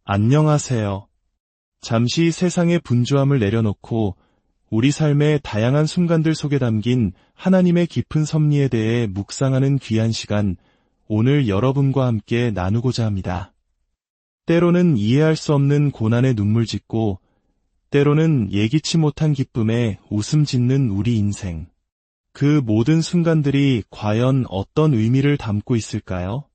안녕하세요. 잠시 세상의 분주함을 내려놓고 우리 삶의 다양한 순간들 속에 담긴 하나님의 깊은 섭리에 대해 묵상하는 귀한 시간, 오늘 여러분과 함께 나누고자 합니다. 때로는 이해할 수 없는 고난에 눈물 짓고, 때로는 예기치 못한 기쁨에 웃음 짓는 우리 인생. 그 모든 순간들이 과연 어떤 의미를 담고 있을까요?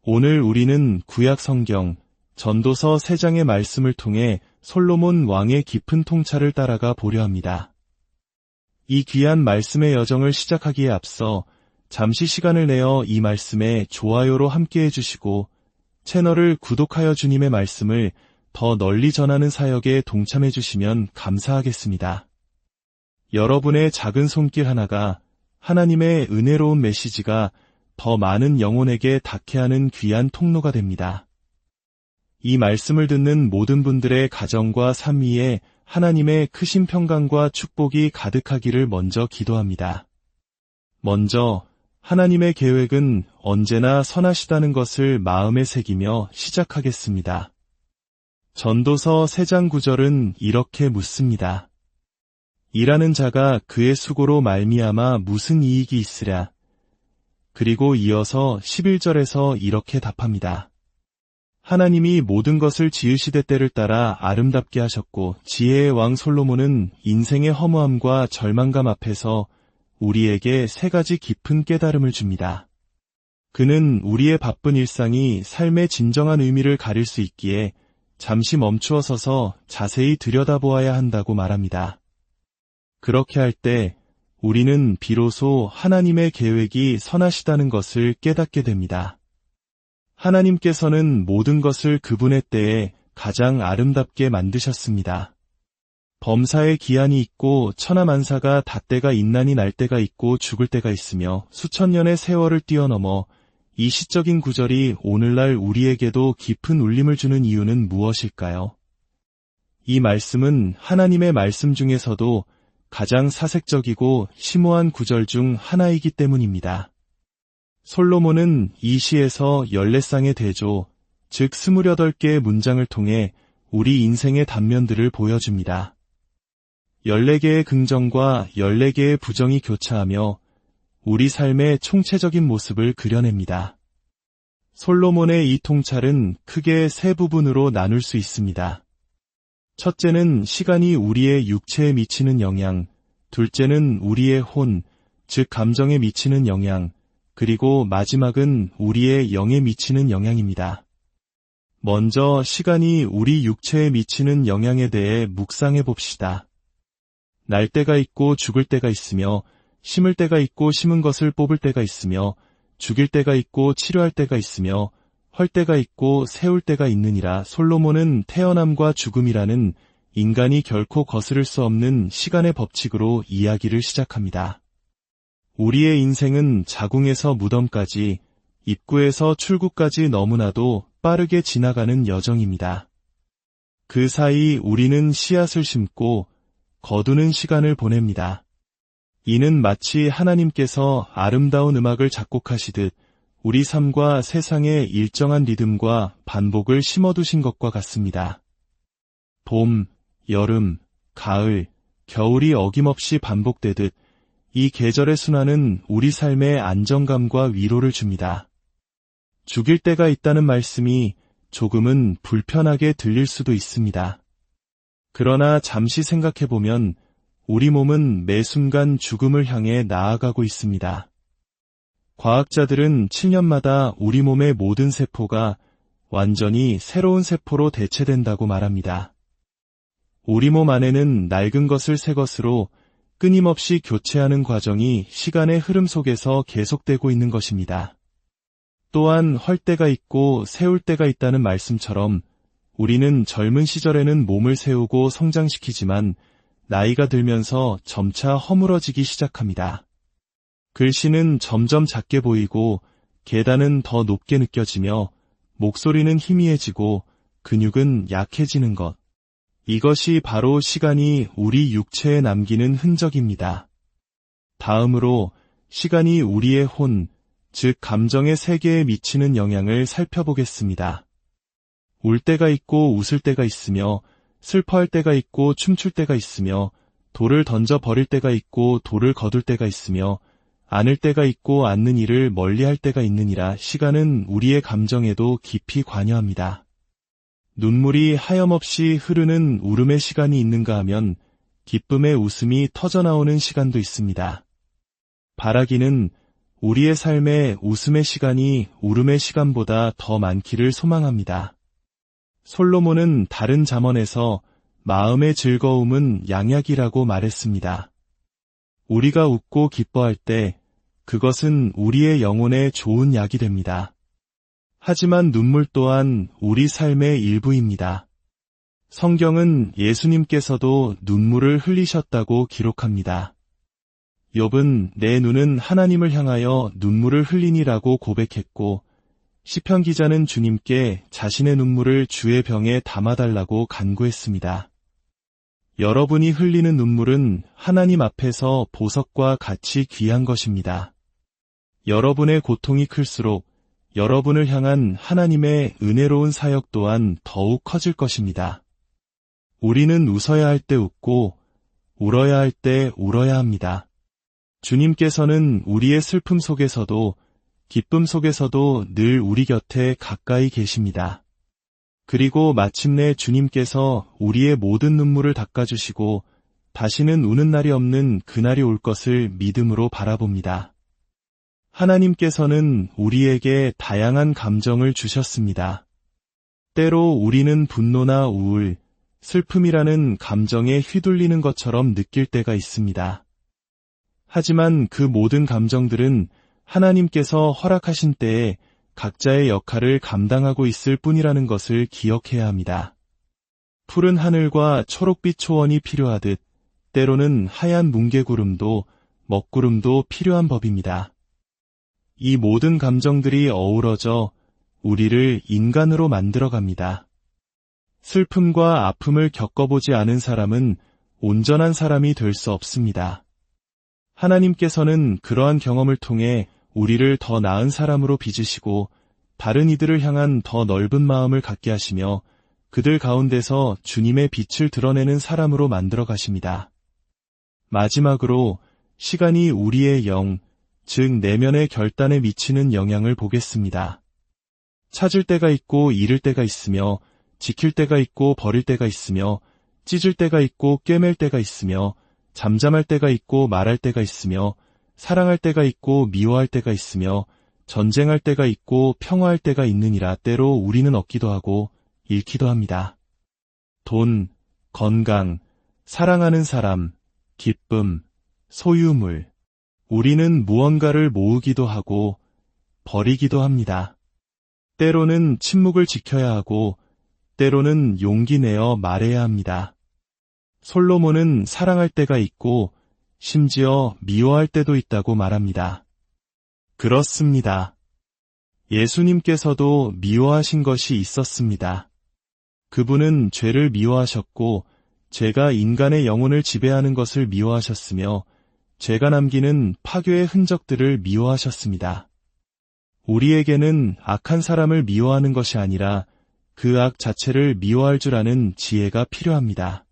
오늘 우리는 구약 성경, 전도서 3장의 말씀을 통해 솔로몬 왕의 깊은 통찰을 따라가 보려 합니다. 이 귀한 말씀의 여정을 시작하기에 앞서 잠시 시간을 내어 이 말씀에 좋아요로 함께해 주시고 채널을 구독하여 주님의 말씀을 더 널리 전하는 사역에 동참해 주시면 감사하겠습니다. 여러분의 작은 손길 하나가 하나님의 은혜로운 메시지가 더 많은 영혼에게 닿게 하는 귀한 통로가 됩니다. 이 말씀을 듣는 모든 분들의 가정과 삶 위에 하나님의 크신 평강과 축복이 가득하기를 먼저 기도합니다. 먼저 하나님의 계획은 언제나 선하시다는 것을 마음에 새기며 시작하겠습니다. 전도서 3장 9절은 이렇게 묻습니다. 일하는 자가 그의 수고로 말미암아 무슨 이익이 있으랴. 그리고 이어서 11절에서 이렇게 답합니다. 하나님이 모든 것을 지으시되 때를 따라 아름답게 하셨고 지혜의 왕 솔로몬은 인생의 허무함과 절망감 앞에서 우리에게 3가지 깊은 깨달음을 줍니다. 그는 우리의 바쁜 일상이 삶의 진정한 의미를 가릴 수 있기에 잠시 멈추어 서서 자세히 들여다보아야 한다고 말합니다. 그렇게 할 때 우리는 비로소 하나님의 계획이 선하시다는 것을 깨닫게 됩니다. 하나님께서는 모든 것을 그분의 때에 가장 아름답게 만드셨습니다. 범사에 기한이 있고 천하만사가 닷때가 있나니 날 때가 있고 죽을 때가 있으며 수천 년의 세월을 뛰어넘어 이 시적인 구절이 오늘날 우리에게도 깊은 울림을 주는 이유는 무엇일까요? 이 말씀은 하나님의 말씀 중에서도 가장 사색적이고 심오한 구절 중 하나이기 때문입니다. 솔로몬은 이 시에서 14쌍의 대조, 즉 28개의 문장을 통해 우리 인생의 단면들을 보여줍니다. 14개의 긍정과 14개의 부정이 교차하며 우리 삶의 총체적인 모습을 그려냅니다. 솔로몬의 이 통찰은 크게 3부분으로 나눌 수 있습니다. 첫째는 시간이 우리의 육체에 미치는 영향, 둘째는 우리의 혼, 즉 감정에 미치는 영향, 그리고 마지막은 우리의 영에 미치는 영향입니다. 먼저 시간이 우리 육체에 미치는 영향에 대해 묵상해 봅시다. 날 때가 있고 죽을 때가 있으며 심을 때가 있고 심은 것을 뽑을 때가 있으며 죽일 때가 있고 치료할 때가 있으며 헐 때가 있고 세울 때가 있느니라. 솔로몬은 태어남과 죽음이라는 인간이 결코 거스를 수 없는 시간의 법칙으로 이야기를 시작합니다. 우리의 인생은 자궁에서 무덤까지, 입구에서 출구까지 너무나도 빠르게 지나가는 여정입니다. 그 사이 우리는 씨앗을 심고 거두는 시간을 보냅니다. 이는 마치 하나님께서 아름다운 음악을 작곡하시듯 우리 삶과 세상의 일정한 리듬과 반복을 심어두신 것과 같습니다. 봄, 여름, 가을, 겨울이 어김없이 반복되듯 이 계절의 순환은 우리 삶에 안정감과 위로를 줍니다. 죽일 때가 있다는 말씀이 조금은 불편하게 들릴 수도 있습니다. 그러나 잠시 생각해보면 우리 몸은 매 순간 죽음을 향해 나아가고 있습니다. 과학자들은 7년마다 우리 몸의 모든 세포가 완전히 새로운 세포로 대체된다고 말합니다. 우리 몸 안에는 낡은 것을 새 것으로 끊임없이 교체하는 과정이 시간의 흐름 속에서 계속되고 있는 것입니다. 또한 헐 때가 있고 세울 때가 있다는 말씀처럼 우리는 젊은 시절에는 몸을 세우고 성장시키지만 나이가 들면서 점차 허물어지기 시작합니다. 글씨는 점점 작게 보이고 계단은 더 높게 느껴지며 목소리는 희미해지고 근육은 약해지는 것. 이것이 바로 시간이 우리 육체에 남기는 흔적입니다. 다음으로 시간이 우리의 혼, 즉 감정의 세계에 미치는 영향을 살펴보겠습니다. 울 때가 있고 웃을 때가 있으며 슬퍼할 때가 있고 춤출 때가 있으며 돌을 던져 버릴 때가 있고 돌을 거둘 때가 있으며 안을 때가 있고 않는 일을 멀리할 때가 있느니라. 시간은 우리의 감정에도 깊이 관여합니다. 눈물이 하염없이 흐르는 울음의 시간이 있는가 하면 기쁨의 웃음이 터져나오는 시간도 있습니다. 바라기는 우리의 삶에 웃음의 시간이 울음의 시간보다 더 많기를 소망합니다. 솔로몬은 다른 잠언에서 마음의 즐거움은 양약이라고 말했습니다. 우리가 웃고 기뻐할 때 그것은 우리의 영혼에 좋은 약이 됩니다. 하지만 눈물 또한 우리 삶의 일부입니다. 성경은 예수님께서도 눈물을 흘리셨다고 기록합니다. 욥은 내 눈은 하나님을 향하여 눈물을 흘리니라고 고백했고 시편 기자는 주님께 자신의 눈물을 주의 병에 담아달라고 간구했습니다. 여러분이 흘리는 눈물은 하나님 앞에서 보석과 같이 귀한 것입니다. 여러분의 고통이 클수록 여러분을 향한 하나님의 은혜로운 사역 또한 더욱 커질 것입니다. 우리는 웃어야 할 때 웃고 울어야 할 때 울어야 합니다. 주님께서는 우리의 슬픔 속에서도 기쁨 속에서도 늘 우리 곁에 가까이 계십니다. 그리고 마침내 주님께서 우리의 모든 눈물을 닦아주시고 다시는 우는 날이 없는 그날이 올 것을 믿음으로 바라봅니다. 하나님께서는 우리에게 다양한 감정을 주셨습니다. 때로 우리는 분노나 우울, 슬픔이라는 감정에 휘둘리는 것처럼 느낄 때가 있습니다. 하지만 그 모든 감정들은 하나님께서 허락하신 때에 각자의 역할을 감당하고 있을 뿐이라는 것을 기억해야 합니다. 푸른 하늘과 초록빛 초원이 필요하듯 때로는 하얀 뭉게구름도 먹구름도 필요한 법입니다. 이 모든 감정들이 어우러져 우리를 인간으로 만들어갑니다. 슬픔과 아픔을 겪어보지 않은 사람은 온전한 사람이 될 수 없습니다. 하나님께서는 그러한 경험을 통해 우리를 더 나은 사람으로 빚으시고 다른 이들을 향한 더 넓은 마음을 갖게 하시며 그들 가운데서 주님의 빛을 드러내는 사람으로 만들어 가십니다. 마지막으로 시간이 우리의 영, 즉 내면의 결단에 미치는 영향을 보겠습니다. 찾을 때가 있고 잃을 때가 있으며 지킬 때가 있고 버릴 때가 있으며 찢을 때가 있고 꿰맬 때가 있으며 잠잠할 때가 있고 말할 때가 있으며 사랑할 때가 있고 미워할 때가 있으며 전쟁할 때가 있고 평화할 때가 있느니라. 때로 우리는 얻기도 하고 잃기도 합니다. 돈, 건강, 사랑하는 사람, 기쁨, 소유물. 우리는 무언가를 모으기도 하고 버리기도 합니다. 때로는 침묵을 지켜야 하고 때로는 용기 내어 말해야 합니다. 솔로몬은 사랑할 때가 있고 심지어 미워할 때도 있다고 말합니다. 그렇습니다. 예수님께서도 미워하신 것이 있었습니다. 그분은 죄를 미워하셨고 죄가 인간의 영혼을 지배하는 것을 미워하셨으며 죄가 남기는 파괴의 흔적들을 미워하셨습니다. 우리에게는 악한 사람을 미워하는 것이 아니라 그 악 자체를 미워할 줄 아는 지혜가 필요합니다.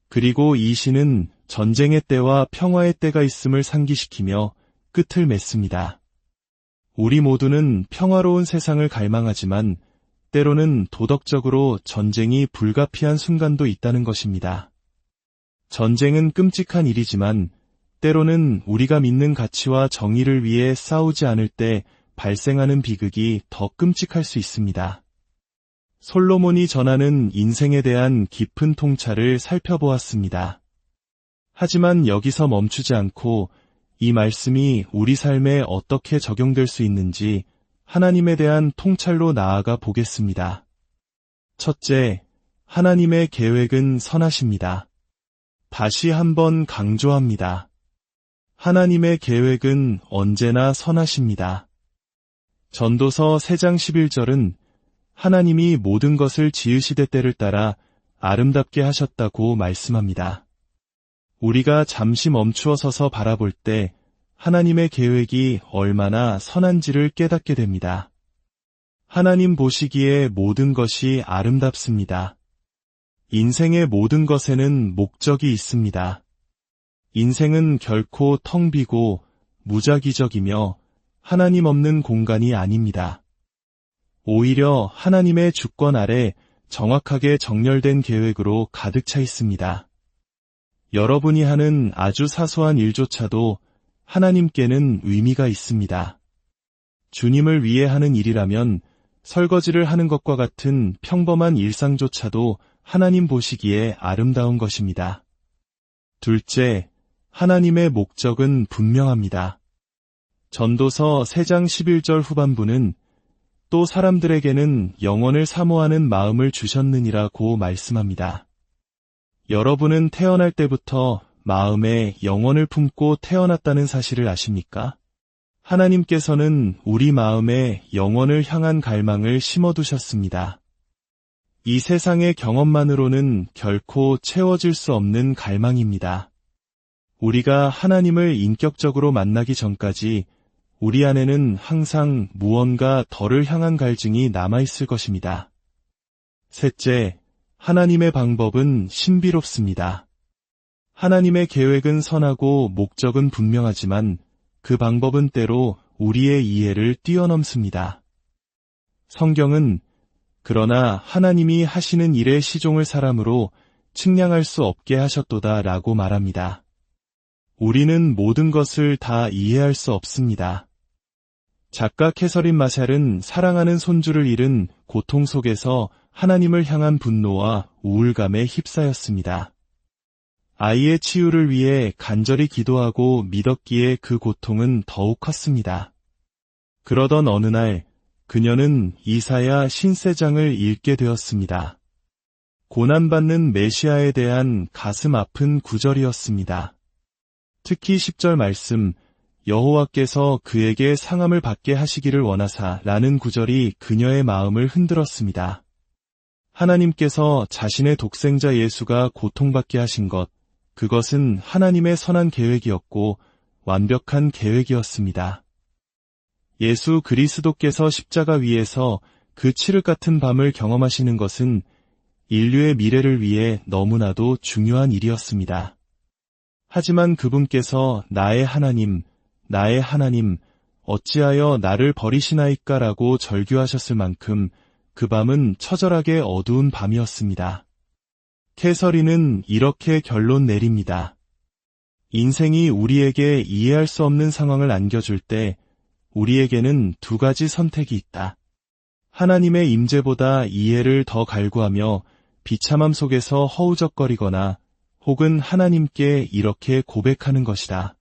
그리고 이 시는 전쟁의 때와 평화의 때가 있음을 상기시키며 끝을 맺습니다. 우리 모두는 평화로운 세상을 갈망하지만 때로는 도덕적으로 전쟁이 불가피한 순간도 있다는 것입니다. 전쟁은 끔찍한 일이지만 때로는 우리가 믿는 가치와 정의를 위해 싸우지 않을 때 발생하는 비극이 더 끔찍할 수 있습니다. 솔로몬이 전하는 인생에 대한 깊은 통찰을 살펴보았습니다. 하지만 여기서 멈추지 않고 이 말씀이 우리 삶에 어떻게 적용될 수 있는지 하나님에 대한 통찰로 나아가 보겠습니다. 첫째, 하나님의 계획은 선하십니다. 다시 한번 강조합니다. 하나님의 계획은 언제나 선하십니다. 전도서 3장 11절은 하나님이 모든 것을 지으시되 때를 따라 아름답게 하셨다고 말씀합니다. 우리가 잠시 멈추어 서서 바라볼 때 하나님의 계획이 얼마나 선한지를 깨닫게 됩니다. 하나님 보시기에 모든 것이 아름답습니다. 인생의 모든 것에는 목적이 있습니다. 인생은 결코 텅 비고 무작위적이며 하나님 없는 공간이 아닙니다. 오히려 하나님의 주권 아래 정확하게 정렬된 계획으로 가득 차 있습니다. 여러분이 하는 아주 사소한 일조차도 하나님께는 의미가 있습니다. 주님을 위해 하는 일이라면 설거지를 하는 것과 같은 평범한 일상조차도 하나님 보시기에 아름다운 것입니다. 둘째, 하나님의 목적은 분명합니다. 전도서 3장 11절 후반부는 또 사람들에게는 영원을 사모하는 마음을 주셨느니라고 말씀합니다. 여러분은 태어날 때부터 마음에 영원을 품고 태어났다는 사실을 아십니까? 하나님께서는 우리 마음에 영원을 향한 갈망을 심어두셨습니다. 이 세상의 경험만으로는 결코 채워질 수 없는 갈망입니다. 우리가 하나님을 인격적으로 만나기 전까지 우리 안에는 항상 무언가 덜을 향한 갈증이 남아있을 것입니다. 셋째, 하나님의 방법은 신비롭습니다. 하나님의 계획은 선하고 목적은 분명하지만 그 방법은 때로 우리의 이해를 뛰어넘습니다. 성경은 그러나 하나님이 하시는 일의 시종을 사람으로 측량할 수 없게 하셨도다 라고 말합니다. 우리는 모든 것을 다 이해할 수 없습니다. 작가 캐서린 마샬은 사랑하는 손주를 잃은 고통 속에서 하나님을 향한 분노와 우울감에 휩싸였습니다. 아이의 치유를 위해 간절히 기도하고 믿었기에 그 고통은 더욱 컸습니다. 그러던 어느 날 그녀는 이사야 신세장을 읽게 되었습니다. 고난받는 메시아에 대한 가슴 아픈 구절이었습니다. 특히 10절 말씀, 여호와께서 그에게 상함을 받게 하시기를 원하사 라는 구절이 그녀의 마음을 흔들었습니다. 하나님께서 자신의 독생자 예수가 고통받게 하신 것, 그것은 하나님의 선한 계획이었고 완벽한 계획이었습니다. 예수 그리스도께서 십자가 위에서 그 칠흑 같은 밤을 경험하시는 것은 인류의 미래를 위해 너무나도 중요한 일이었습니다. 하지만 그분께서 나의 하나님, 어찌하여 나를 버리시나이까 라고 절규하셨을 만큼 그 밤은 처절하게 어두운 밤이었습니다. 캐서린은 이렇게 결론 내립니다. 인생이 우리에게 이해할 수 없는 상황을 안겨줄 때 우리에게는 두 가지 선택이 있다. 하나님의 임재보다 이해를 더 갈구하며 비참함 속에서 허우적거리거나 혹은 하나님께 이렇게 고백하는 것이다.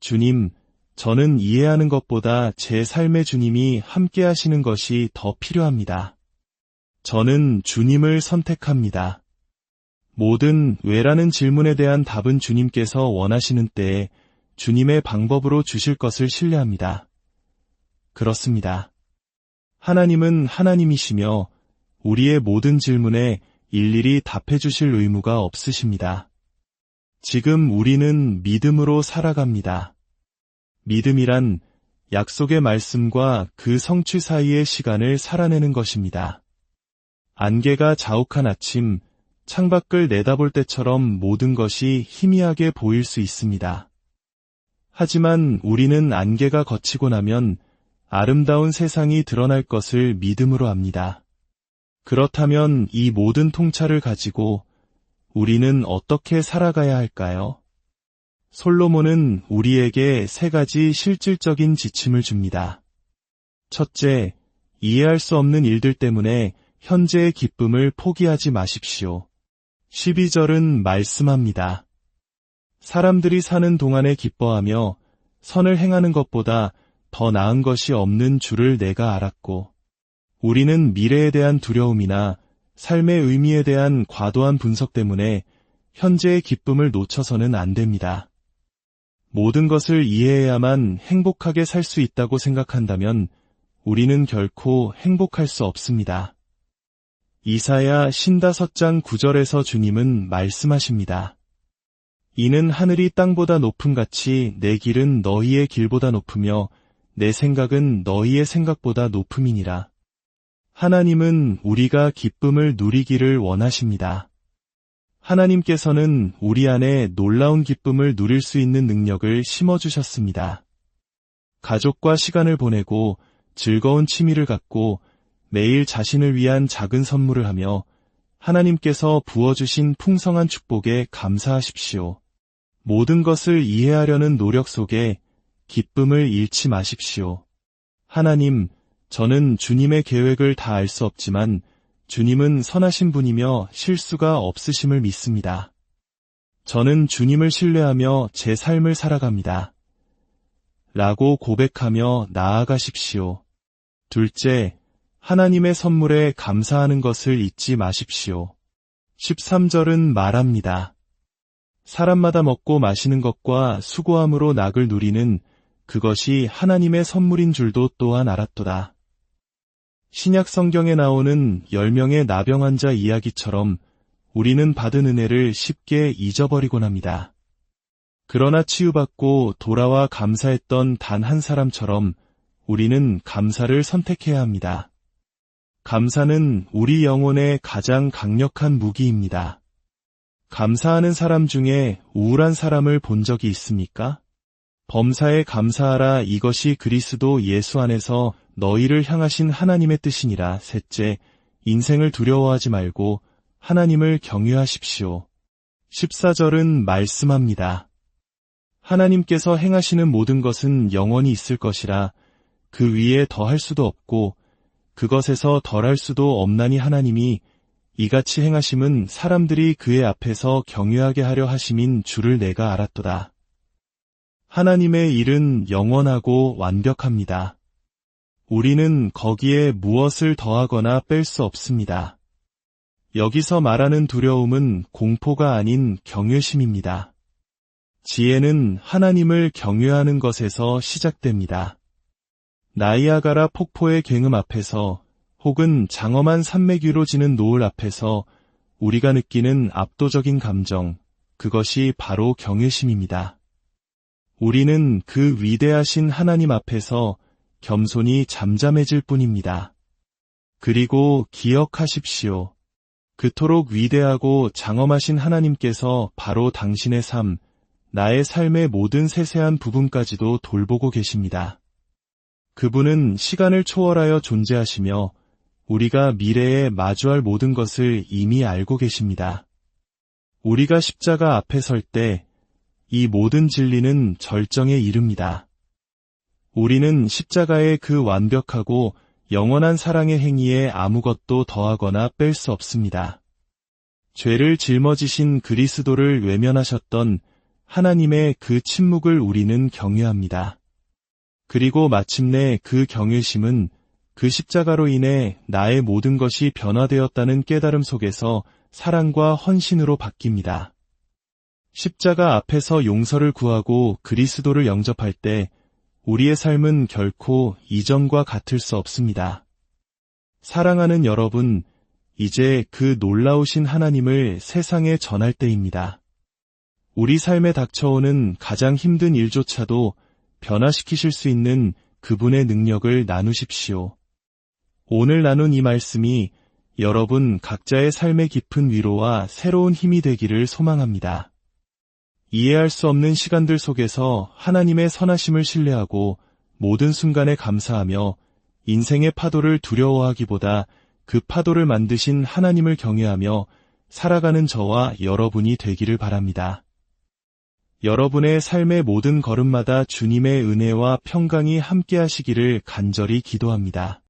주님, 저는 이해하는 것보다 제 삶의 주님이 함께 하시는 것이 더 필요합니다. 저는 주님을 선택합니다. 모든 왜라는 질문에 대한 답은 주님께서 원하시는 때에 주님의 방법으로 주실 것을 신뢰합니다. 그렇습니다. 하나님은 하나님이시며 우리의 모든 질문에 일일이 답해 주실 의무가 없으십니다. 지금 우리는 믿음으로 살아갑니다. 믿음이란 약속의 말씀과 그 성취 사이의 시간을 살아내는 것입니다. 안개가 자욱한 아침, 창밖을 내다볼 때처럼 모든 것이 희미하게 보일 수 있습니다. 하지만 우리는 안개가 걷히고 나면 아름다운 세상이 드러날 것을 믿음으로 압니다. 그렇다면 이 모든 통찰을 가지고 우리는 어떻게 살아가야 할까요? 솔로몬은 우리에게 3가지 실질적인 지침을 줍니다. 첫째, 이해할 수 없는 일들 때문에 현재의 기쁨을 포기하지 마십시오. 12절은 말씀합니다. 사람들이 사는 동안에 기뻐하며 선을 행하는 것보다 더 나은 것이 없는 줄을 내가 알았고, 우리는 미래에 대한 두려움이나 삶의 의미에 대한 과도한 분석 때문에 현재의 기쁨을 놓쳐서는 안 됩니다. 모든 것을 이해해야만 행복하게 살 수 있다고 생각한다면 우리는 결코 행복할 수 없습니다. 이사야 55장 9절에서 주님은 말씀하십니다. 이는 하늘이 땅보다 높음같이 내 길은 너희의 길보다 높으며 내 생각은 너희의 생각보다 높음이니라. 하나님은 우리가 기쁨을 누리기를 원하십니다. 하나님께서는 우리 안에 놀라운 기쁨을 누릴 수 있는 능력을 심어주셨습니다. 가족과 시간을 보내고 즐거운 취미를 갖고 매일 자신을 위한 작은 선물을 하며 하나님께서 부어주신 풍성한 축복에 감사하십시오. 모든 것을 이해하려는 노력 속에 기쁨을 잃지 마십시오. 하나님, 저는 주님의 계획을 다 알 수 없지만 주님은 선하신 분이며 실수가 없으심을 믿습니다. 저는 주님을 신뢰하며 제 삶을 살아갑니다. 라고 고백하며 나아가십시오. 둘째, 하나님의 선물에 감사하는 것을 잊지 마십시오. 13절은 말합니다. 사람마다 먹고 마시는 것과 수고함으로 낙을 누리는 그것이 하나님의 선물인 줄도 또한 알았도다. 신약 성경에 나오는 10명의 나병 환자 이야기처럼 우리는 받은 은혜를 쉽게 잊어버리곤 합니다. 그러나 치유받고 돌아와 감사했던 단 한 사람처럼 우리는 감사를 선택해야 합니다. 감사는 우리 영혼의 가장 강력한 무기입니다. 감사하는 사람 중에 우울한 사람을 본 적이 있습니까? 범사에 감사하라, 이것이 그리스도 예수 안에서 너희를 향하신 하나님의 뜻이니라. 셋째, 인생을 두려워하지 말고 하나님을 경외하십시오. 14절은 말씀합니다. 하나님께서 행하시는 모든 것은 영원히 있을 것이라 그 위에 더할 수도 없고 그것에서 덜할 수도 없나니 하나님이 이같이 행하심은 사람들이 그의 앞에서 경외하게 하려 하심인 줄을 내가 알았도다. 하나님의 일은 영원하고 완벽합니다. 우리는 거기에 무엇을 더하거나 뺄 수 없습니다. 여기서 말하는 두려움은 공포가 아닌 경외심입니다. 지혜는 하나님을 경외하는 것에서 시작됩니다. 나이아가라 폭포의 굉음 앞에서 혹은 장엄한 산맥 위로 지는 노을 앞에서 우리가 느끼는 압도적인 감정, 그것이 바로 경외심입니다. 우리는 그 위대하신 하나님 앞에서 겸손히 잠잠해질 뿐입니다. 그리고 기억하십시오. 그토록 위대하고 장엄하신 하나님께서 바로 당신의 삶, 나의 삶의 모든 세세한 부분까지도 돌보고 계십니다. 그분은 시간을 초월하여 존재하시며 우리가 미래에 마주할 모든 것을 이미 알고 계십니다. 우리가 십자가 앞에 설 때 이 모든 진리는 절정에 이릅니다. 우리는 십자가의 그 완벽하고 영원한 사랑의 행위에 아무것도 더하거나 뺄 수 없습니다. 죄를 짊어지신 그리스도를 외면하셨던 하나님의 그 침묵을 우리는 경외합니다. 그리고 마침내 그 경외심은 그 십자가로 인해 나의 모든 것이 변화되었다는 깨달음 속에서 사랑과 헌신으로 바뀝니다. 십자가 앞에서 용서를 구하고 그리스도를 영접할 때 우리의 삶은 결코 이전과 같을 수 없습니다. 사랑하는 여러분, 이제 그 놀라우신 하나님을 세상에 전할 때입니다. 우리 삶에 닥쳐오는 가장 힘든 일조차도 변화시키실 수 있는 그분의 능력을 나누십시오. 오늘 나눈 이 말씀이 여러분 각자의 삶의 깊은 위로와 새로운 힘이 되기를 소망합니다. 이해할 수 없는 시간들 속에서 하나님의 선하심을 신뢰하고 모든 순간에 감사하며 인생의 파도를 두려워하기보다 그 파도를 만드신 하나님을 경외하며 살아가는 저와 여러분이 되기를 바랍니다. 여러분의 삶의 모든 걸음마다 주님의 은혜와 평강이 함께하시기를 간절히 기도합니다.